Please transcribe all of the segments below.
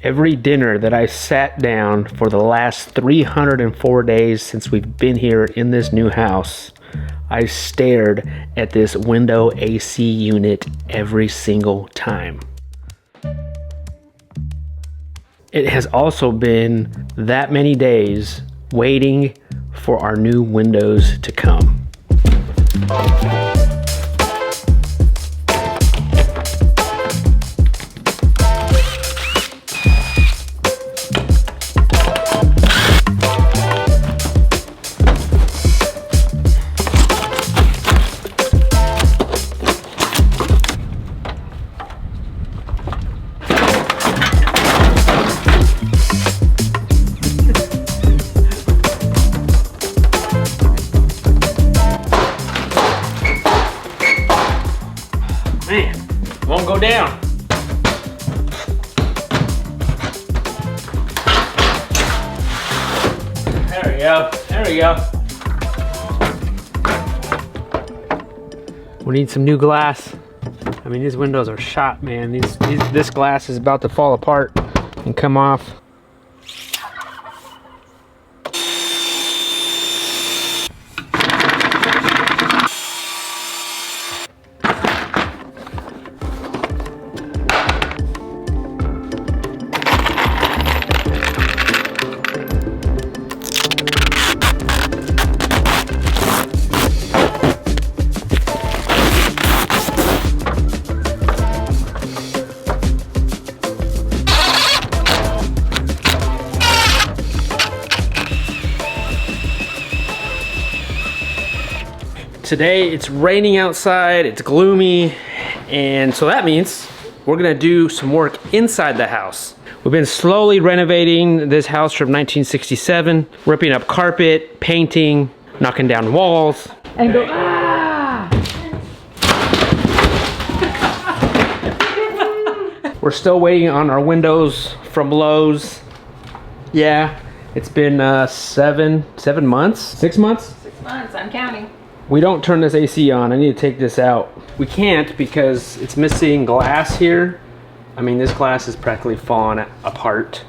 Every dinner that I sat down for the last 304 days since we've been here in this new house, I stared at this window AC unit every single time. It has also been that many days waiting for our new windows to come. Man, it won't go down. There we go. There we go. We need some new glass. I mean, these windows are shot, man. This glass is about to fall apart and come off. Today it's raining outside, it's gloomy, and so that means we're gonna do some work inside the house. We've been slowly renovating this house from 1967, ripping up carpet, painting, knocking down walls. And go, ah! We're still waiting on our windows from Lowe's. Yeah, it's been 7 months? 6 months? 6 months, I'm counting. We don't turn this AC on. I need to take this out. We can't because it's missing glass here. I mean, this glass is practically falling apart.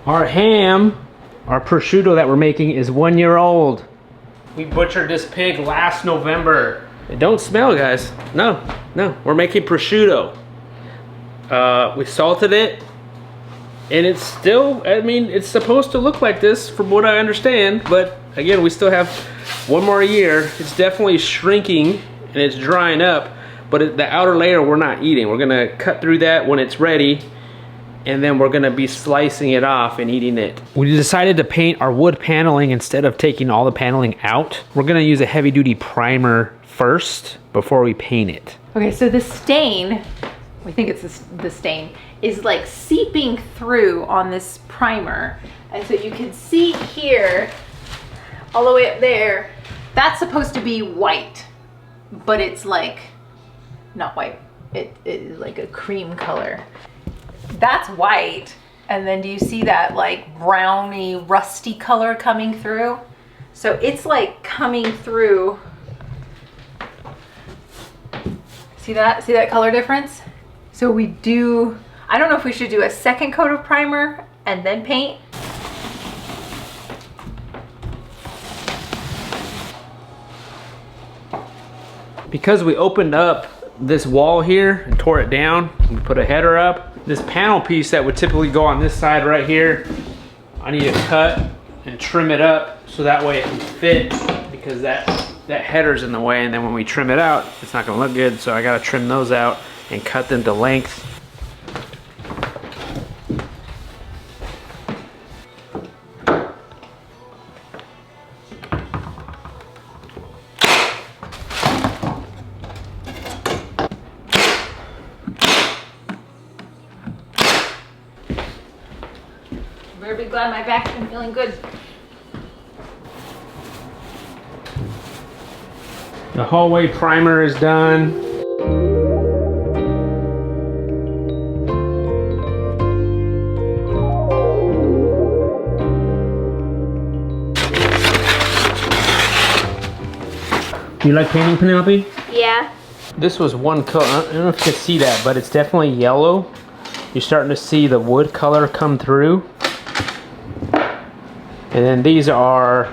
Our ham, our prosciutto that we're making is 1 year old. We butchered this pig last November. It don't smell, guys. No, we're making prosciutto. We salted it. And it's still, I mean, it's supposed to look like this from what I understand, but again, we still have 1 more year. It's definitely shrinking and it's drying up, but the outer layer we're not eating. We're gonna cut through that when it's ready, and then we're gonna be slicing it off and eating it. We decided to paint our wood paneling instead of taking all the paneling out. We're gonna use a heavy duty primer first before we paint it. Okay, so the stain, we think it's the stain, is like seeping through on this primer. And so you can see here, all the way up there, that's supposed to be white, but it's like, not white, it is like a cream color. That's white, and then do you see that like browny, rusty color coming through? So it's like coming through. See that color difference? So we do, I don't know if we should do a second coat of primer and then paint. Because we opened up this wall here and tore it down, we put a header up. This panel piece that would typically go on this side right here, I need to cut and trim it up so that way it can fit, because that header's in the way, and then when we trim it out, it's not gonna look good, so I gotta trim those out and cut them to length. Better be glad my back's been feeling good. The hallway primer is done. Do you like painting, Penelope? Yeah. This was one coat. I don't know if you can see that, but it's definitely yellow. You're starting to see the wood color come through. And then these are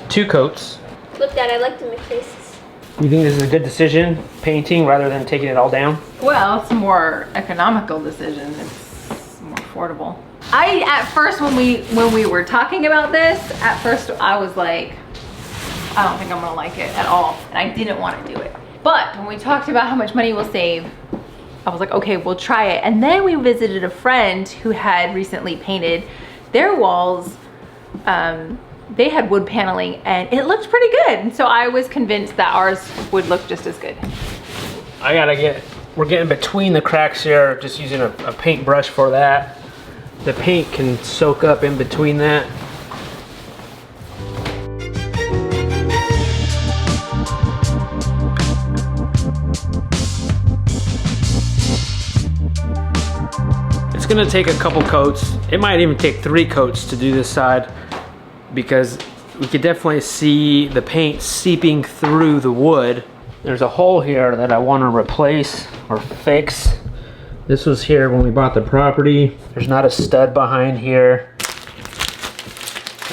2 coats. Look, Dad, I like to make faces. You think this is a good decision, painting rather than taking it all down? Well, it's a more economical decision. It's more affordable. At first when we were talking about this, at first I was like, I don't think I'm gonna like it at all. And I didn't want to do it. But when we talked about how much money we'll save, I was like, okay, we'll try it. And then we visited a friend who had recently painted their walls. They had wood paneling and it looked pretty good. And so I was convinced that ours would look just as good. We're getting between the cracks here, just using a paintbrush for that. The paint can soak up in between that. It's gonna take a couple coats. It might even take 3 coats to do this side because we could definitely see the paint seeping through the wood. There's a hole here that I want to replace or fix. This was here when we bought the property. There's not a stud behind here.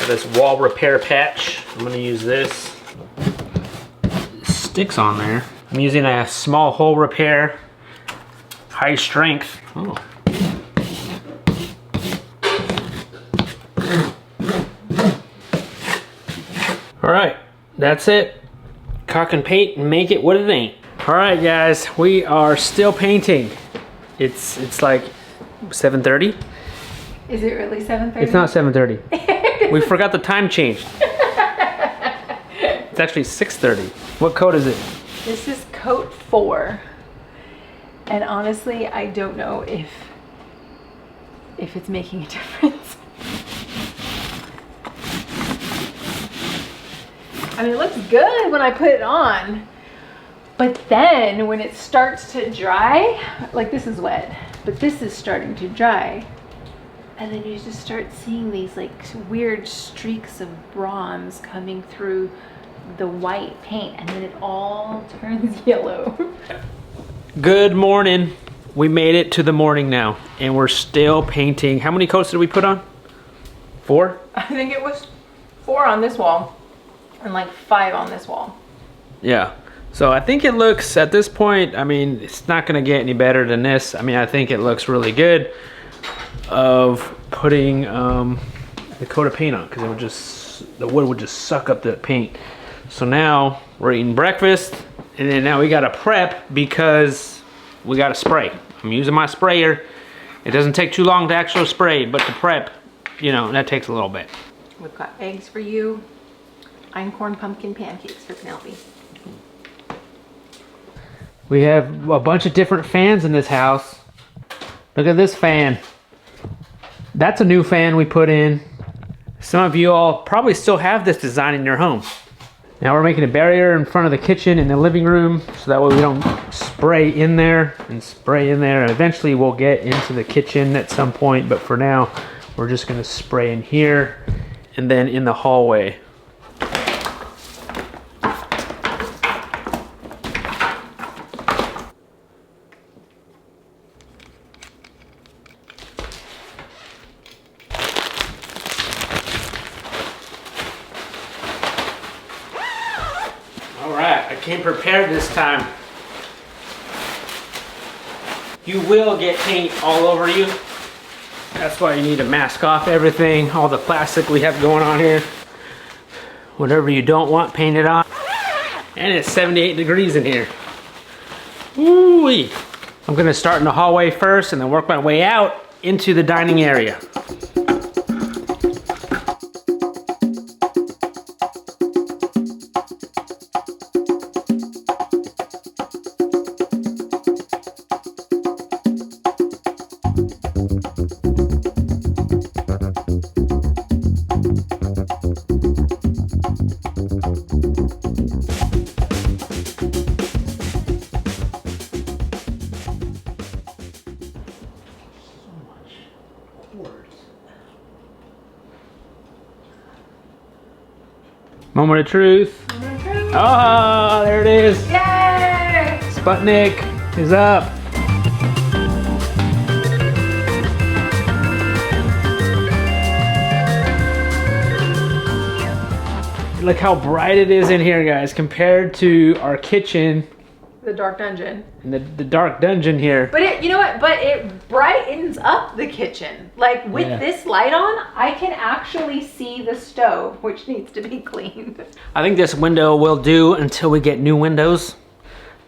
This wall repair patch, I'm gonna use this. It sticks on there. I'm using a small hole repair, high strength. Oh. All right, that's it. Caulk and paint and make it what it ain't. All right, guys, we are still painting. It's like 7:30. Is it really 7:30? It's not 7:30. We forgot the time changed. It's actually 6:30. What coat is it? This is coat 4. And honestly, I don't know if it's making a difference. I mean, it looks good when I put it on, but then when it starts to dry, like this is wet, but this is starting to dry, and then you just start seeing these like weird streaks of bronze coming through the white paint, and then it all turns yellow. Good morning. We made it to the morning now, and we're still painting. How many coats did we put on? 4? I think it was 4 on this wall and like 5 on this wall. Yeah. So I think it looks, at this point, I mean, it's not gonna get any better than this. I mean, I think it looks really good of putting the coat of paint on, because it would just, the wood would just suck up the paint. So now we're eating breakfast, and then now we gotta prep because we gotta spray. I'm using my sprayer. It doesn't take too long to actually spray, but to prep, you know, that takes a little bit. We've got eggs for you, einkorn pumpkin pancakes for Penelope. We have a bunch of different fans in this house. Look at this fan. That's a new fan we put in. Some of you all probably still have this design in your home. Now we're making a barrier in front of the kitchen and the living room, so that way we don't spray in there and spray in there. And eventually we'll get into the kitchen at some point, but for now, we're just gonna spray in here and then in the hallway. Alright, I came prepared this time. You will get paint all over you. That's why you need to mask off everything, all the plastic we have going on here. Whatever you don't want painted on. And it's 78 degrees in here. Woo-wee. I'm gonna start in the hallway first and then work my way out into the dining area. Moment of truth. Oh, there it is. Yay! Sputnik is up. Look how bright it is in here, guys, compared to our kitchen. The dark dungeon. And the dark dungeon here. But it, you know what? But it brightens up the kitchen. Like with this light on, I can actually see the stove, which needs to be cleaned. I think this window will do until we get new windows.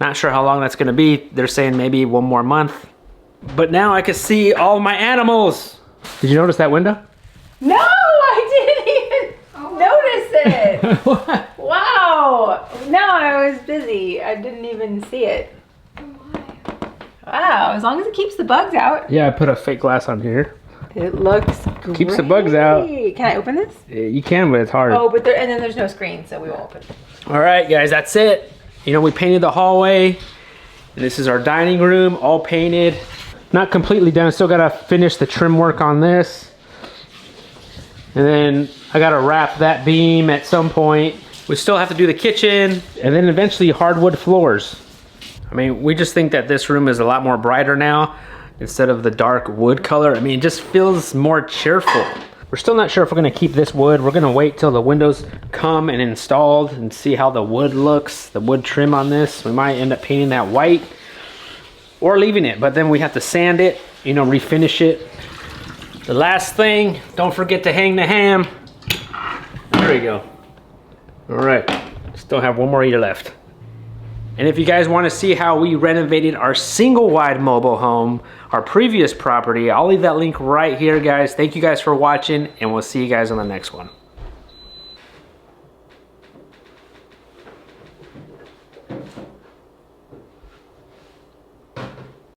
Not sure how long that's gonna be. They're saying maybe 1 more month. But now I can see all my animals. Did you notice that window? No, I didn't even notice it. What? Wow. No, I was busy. I didn't even see it. Wow, as long as it keeps the bugs out. Yeah, I put a fake glass on here. It looks great. Keeps the bugs out. Can I open this? You can, but it's hard. Oh, but and then there's no screen, so we won't open it. All right, guys, that's it. You know, we painted the hallway. And this is our dining room, all painted. Not completely done, still gotta finish the trim work on this. And then I gotta wrap that beam at some point. We still have to do the kitchen, and then eventually hardwood floors. I mean, we just think that this room is a lot more brighter now instead of the dark wood color. I mean, it just feels more cheerful. We're still not sure if we're gonna keep this wood. We're gonna wait till the windows come and installed and see how the wood looks, the wood trim on this. We might end up painting that white or leaving it, but then we have to sand it, you know, refinish it. The last thing, don't forget to hang the ham. There we go. All right, still have 1 more year left. And if you guys want to see how we renovated our single wide mobile home, our previous property, I'll leave that link right here, guys. Thank you guys for watching, and we'll see you guys on the next one.